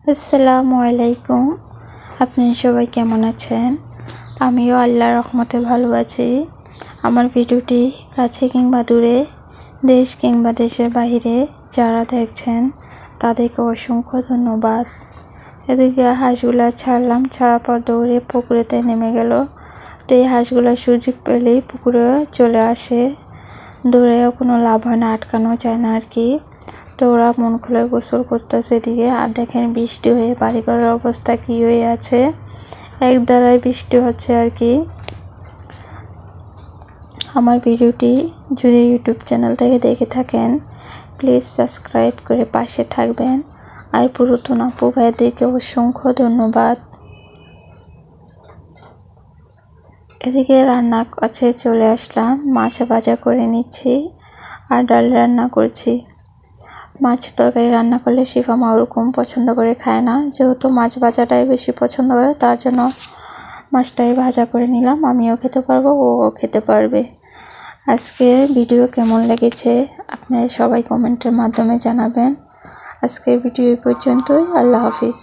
আসসালামু আলাইকুম। আপনারা সবাই কেমন আছেন? আমিও আল্লাহর রহমতে ভালো আছি। আমার ভিডিওটি কাছে কিংবা দূরে, দেশ কিংবা দেশের বাইরে যারা দেখছেন তাদেরকে অসংখ্য ধন্যবাদ। এদিকে হাঁসগুলা ছাড়লাম, ছাড়ার পর দৌড়ে পুকুরেতে নেমে গেল। তো এই হাঁসগুলা সুযোগ পেলেই পুকুরে চলে আসে, দৌড়েও কোনো লাভ হয় না, আটকানো যায় না আর কি। তো ওরা মন খুলে গোসল করতেছে এদিকে। আর দেখেন বৃষ্টি হয়ে বাড়িঘরের অবস্থা কি হয়ে আছে, এক দ্বারাই বৃষ্টি হচ্ছে আর কি। আমার ভিডিওটি যদি ইউটিউব চ্যানেল থেকে দেখে থাকেন প্লিজ সাবস্ক্রাইব করে পাশে থাকবেন। আর পুরাতন আপু ভাইদেরকে অসংখ্য ধন্যবাদ। এদিকে রান্না কাছে চলে আসলাম, মাছ ভাজা করে নিচ্ছি আর ডাল রান্না করছি। মাছ তরকারি রান্না করলে শিফা মা ওরকম পছন্দ করে খায় না, যেহেতু মাছ ভাজাটাই বেশি পছন্দ করে, তার জন্য মাছটাই ভাজা করে নিলাম। আমিও খেতে পারবো, ও খেতে পারবে। আজকের ভিডিও কেমন লেগেছে আপনারা সবাই কমেন্টের মাধ্যমে জানাবেন। আজকের ভিডিও এই পর্যন্তই। আল্লাহ হাফিজ।